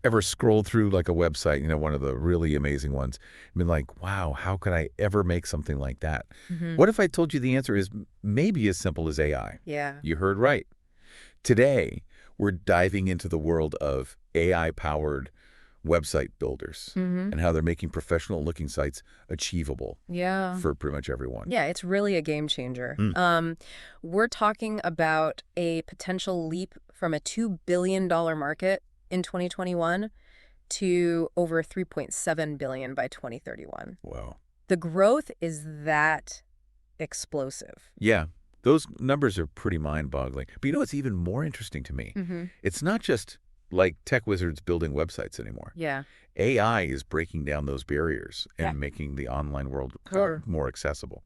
Ever scrolled through like a website, one of the really amazing ones, and been like, wow, how could I ever make something like that? Hmm. What if I told you the answer is maybe as simple as AI? Yeah. You heard right. Today, we're diving into the world of AI-powered website builders Hmm. and how they're making professional-looking sites achievable Yeah. for pretty much everyone. Yeah, it's really a game changer. Hmm. We're talking about a potential leap from a $2 billion market in 2021 to over 3.7 billion by 2031. Wow. The growth is that explosive. Yeah, those numbers are pretty mind-boggling. But what's even more interesting to me? Hmm. It's not just like tech wizards building websites anymore. Yeah. AI is breaking down those barriers Yeah. and making the online world Sure. more accessible.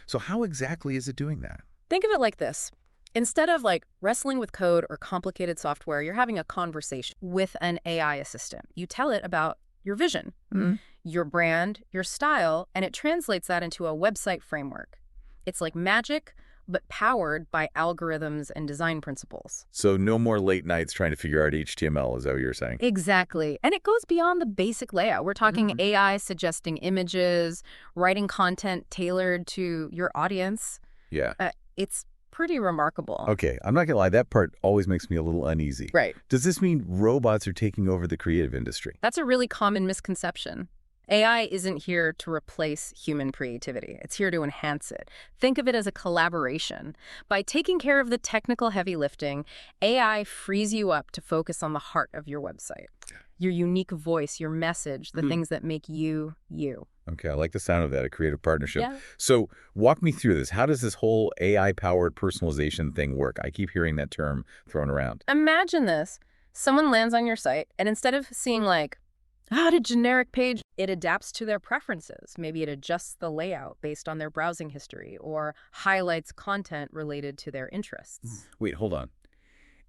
So how exactly is it doing that? Think of it like this. Instead of like wrestling with code or complicated software, you're having a conversation with an AI assistant. You tell it about your vision, your brand, your style, and it translates that into a website framework. It's like magic, but powered by algorithms and design principles. So no more late nights trying to figure out HTML, is that what you're saying? Exactly. And it goes beyond the basic layout. We're talking AI suggesting images, writing content tailored to your audience. Yeah. It's pretty remarkable. Okay, I'm not gonna lie, that part always makes me a little uneasy. Right. Does this mean robots are taking over the creative industry? That's a really common misconception. AI isn't here to replace human creativity. It's here to enhance it. Think of it as a collaboration. By taking care of the technical heavy lifting, AI frees you up to focus on the heart of your website. Your unique voice, your message, the things that make you, you. Okay, I like the sound of that, a creative partnership. Yeah. So walk me through this. How does this whole AI-powered personalization thing work? I keep hearing that term thrown around. Imagine this. Someone lands on your site, and instead of seeing like, add a generic page, it adapts to their preferences. Maybe it adjusts the layout based on their browsing history or highlights content related to their interests. Wait, hold on.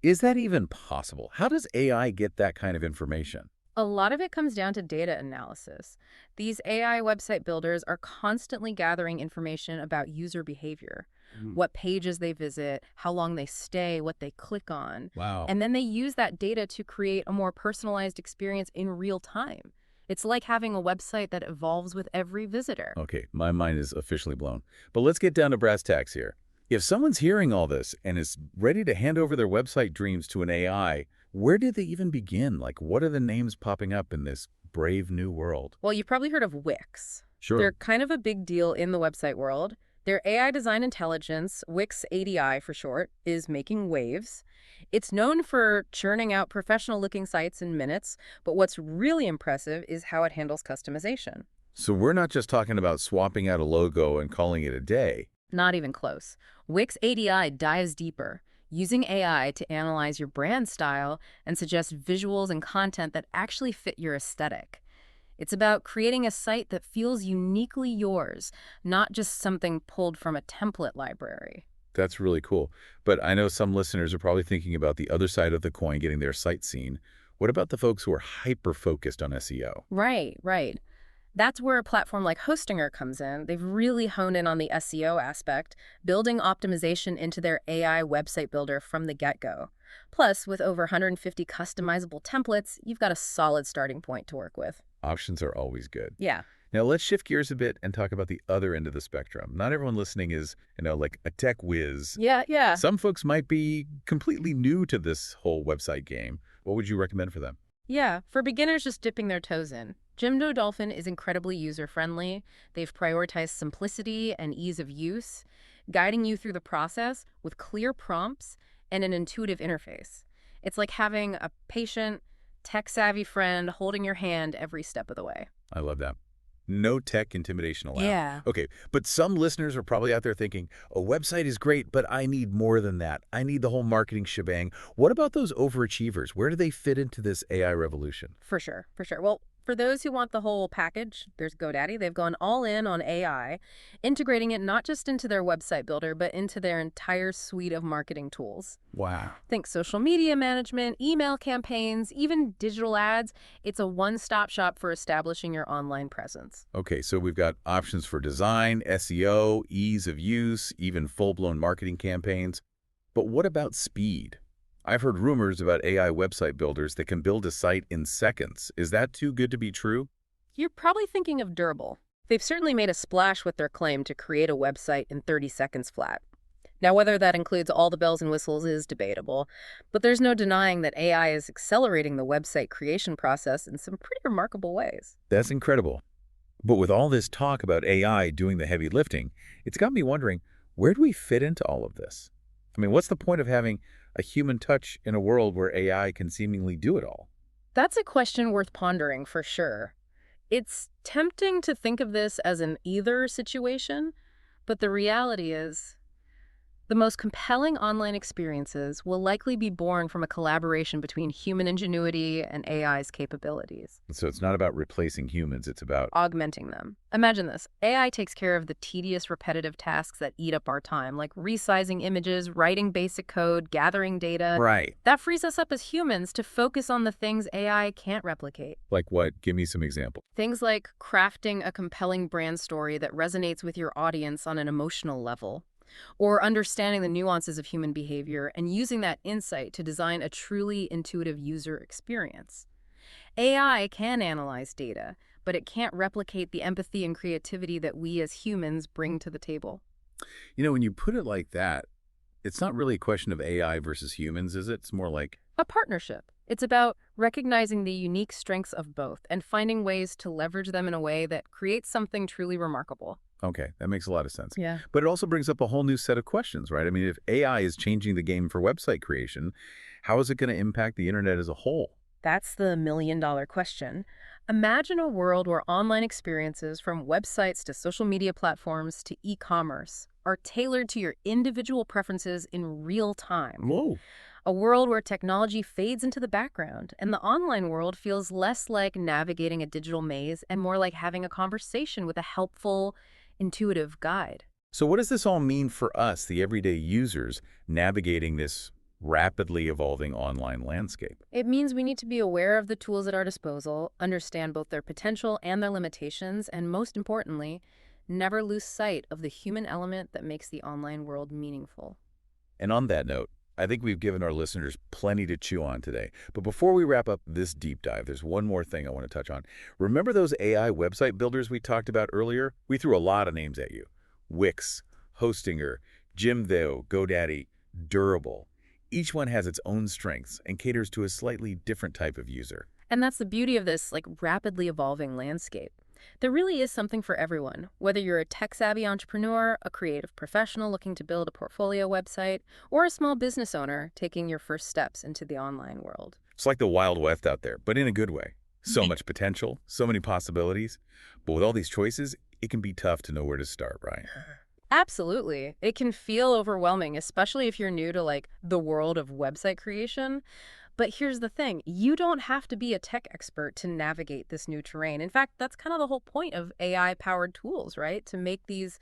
Is that even possible? How does AI get that kind of information? A lot of it comes down to data analysis. These AI website builders are constantly gathering information about user behavior, what pages they visit, how long they stay, what they click on. Wow. And then they use that data to create a more personalized experience in real time. It's like having a website that evolves with every visitor. Okay, my mind is officially blown. But let's get down to brass tacks here. If someone's hearing all this and is ready to hand over their website dreams to an AI, where did they even begin? Like, what are the names popping up in this brave new world? Well, you've probably heard of Wix. Sure. They're kind of a big deal in the website world. Their AI design intelligence, Wix ADI for short, is making waves. It's known for churning out professional-looking sites in minutes, but what's really impressive is how it handles customization. So we're not just talking about swapping out a logo and calling it a day. Not even close. Wix ADI dives deeper, using AI to analyze your brand style and suggest visuals and content that actually fit your aesthetic. It's about creating a site that feels uniquely yours, not just something pulled from a template library. That's really cool. But I know some listeners are probably thinking about the other side of the coin, getting their site seen. What about the folks who are hyper-focused on SEO? Right, right. That's where a platform like Hostinger comes in. They've really honed in on the SEO aspect, building optimization into their AI website builder from the get-go. Plus, with over 150 customizable templates, you've got a solid starting point to work with. Options are always good. Yeah. Now let's shift gears a bit and talk about the other end of the spectrum. Not everyone listening is, like a tech whiz. Yeah. Some folks might be completely new to this whole website game. What would you recommend for them? Yeah, for beginners just dipping their toes in. Jimdo Dolphin is incredibly user-friendly. They've prioritized simplicity and ease of use, guiding you through the process with clear prompts and an intuitive interface. It's like having a patient, tech-savvy friend holding your hand every step of the way. I love that. No tech intimidation allowed. Yeah. Okay, but some listeners are probably out there thinking, a website is great, but I need more than that. I need the whole marketing shebang. What about those overachievers? Where do they fit into this AI revolution? For sure. Well, for those who want the whole package, there's GoDaddy. They've gone all in on AI, integrating it not just into their website builder, but into their entire suite of marketing tools. Wow. Think social media management, email campaigns, even digital ads. It's a one-stop shop for establishing your online presence. Okay, so we've got options for design, SEO, ease of use, even full-blown marketing campaigns. But what about speed? I've heard rumors about AI website builders that can build a site in seconds. Is that too good to be true? You're probably thinking of Durable. They've certainly made a splash with their claim to create a website in 30 seconds flat. Now, whether that includes all the bells and whistles is debatable, but there's no denying that AI is accelerating the website creation process in some pretty remarkable ways. That's incredible. But with all this talk about AI doing the heavy lifting, it's got me wondering, where do we fit into all of this? I mean, what's the point of having a human touch in a world where AI can seemingly do it all? That's a question worth pondering for sure. It's tempting to think of this as an either situation, but the reality is the most compelling online experiences will likely be born from a collaboration between human ingenuity and AI's capabilities. So it's not about replacing humans, it's about... Augmenting them. Imagine this. AI takes care of the tedious, repetitive tasks that eat up our time, like resizing images, writing basic code, gathering data. Right. That frees us up as humans to focus on the things AI can't replicate. Like what? Give me some examples. Things like crafting a compelling brand story that resonates with your audience on an emotional level, or understanding the nuances of human behavior and using that insight to design a truly intuitive user experience. AI can analyze data, but it can't replicate the empathy and creativity that we as humans bring to the table. You know, when you put it like that, it's not really a question of AI versus humans, is it? It's more like... A partnership. It's about recognizing the unique strengths of both and finding ways to leverage them in a way that creates something truly remarkable. Okay, that makes a lot of sense. Yeah. But it also brings up a whole new set of questions, right? I mean, if AI is changing the game for website creation, how is it going to impact the internet as a whole? That's the million-dollar question. Imagine a world where online experiences, from websites to social media platforms to e-commerce, are tailored to your individual preferences in real time. Whoa. A world where technology fades into the background and the online world feels less like navigating a digital maze and more like having a conversation with a helpful, intuitive guide. So what does this all mean for us, the everyday users, navigating this rapidly evolving online landscape? It means we need to be aware of the tools at our disposal, understand both their potential and their limitations, and most importantly, never lose sight of the human element that makes the online world meaningful. And on that note, I think we've given our listeners plenty to chew on today. But before we wrap up this deep dive, there's one more thing I want to touch on. Remember those AI website builders we talked about earlier? We threw a lot of names at you. Wix, Hostinger, Jimdo, GoDaddy, Durable. Each one has its own strengths and caters to a slightly different type of user. And that's the beauty of this rapidly evolving landscape. There really is something for everyone, whether you're a tech-savvy entrepreneur, a creative professional looking to build a portfolio website, or a small business owner taking your first steps into the online world. It's like the Wild West out there, but in a good way. So much potential, so many possibilities. But with all these choices, it can be tough to know where to start, right? Absolutely. It can feel overwhelming, especially if you're new to the world of website creation. But here's the thing, you don't have to be a tech expert to navigate this new terrain. In fact, that's kind of the whole point of AI-powered tools, right? To make these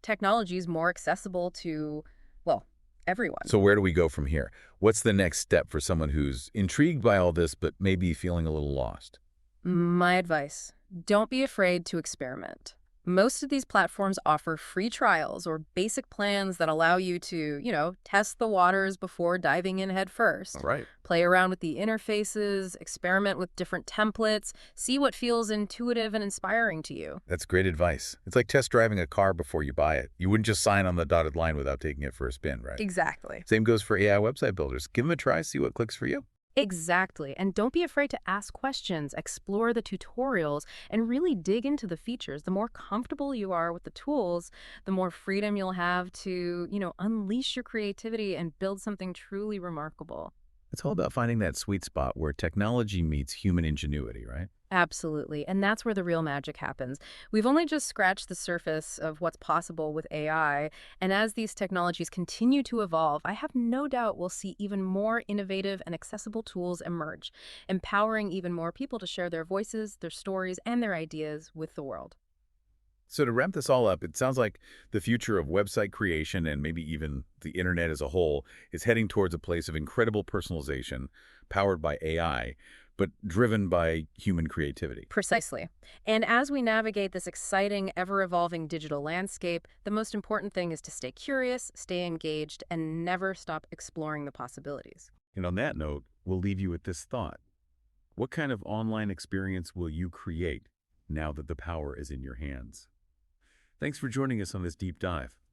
technologies more accessible to, well, everyone. So where do we go from here? What's the next step for someone who's intrigued by all this but maybe feeling a little lost? My advice, don't be afraid to experiment. Most of these platforms offer free trials or basic plans that allow you to, test the waters before diving in head first. All right. Play around with the interfaces, experiment with different templates, see what feels intuitive and inspiring to you. That's great advice. It's like test driving a car before you buy it. You wouldn't just sign on the dotted line without taking it for a spin, right? Exactly. Same goes for AI website builders. Give them a try, see what clicks for you. Exactly. And don't be afraid to ask questions, explore the tutorials, and really dig into the features. The more comfortable you are with the tools, the more freedom you'll have to, unleash your creativity and build something truly remarkable. It's all about finding that sweet spot where technology meets human ingenuity, right? Absolutely. And that's where the real magic happens. We've only just scratched the surface of what's possible with AI. And as these technologies continue to evolve, I have no doubt we'll see even more innovative and accessible tools emerge, empowering even more people to share their voices, their stories, and their ideas with the world. So to wrap this all up, it sounds like the future of website creation and maybe even the internet as a whole is heading towards a place of incredible personalization powered by AI, but driven by human creativity. Precisely. And as we navigate this exciting, ever-evolving digital landscape, the most important thing is to stay curious, stay engaged, and never stop exploring the possibilities. And on that note, we'll leave you with this thought. What kind of online experience will you create now that the power is in your hands? Thanks for joining us on this deep dive.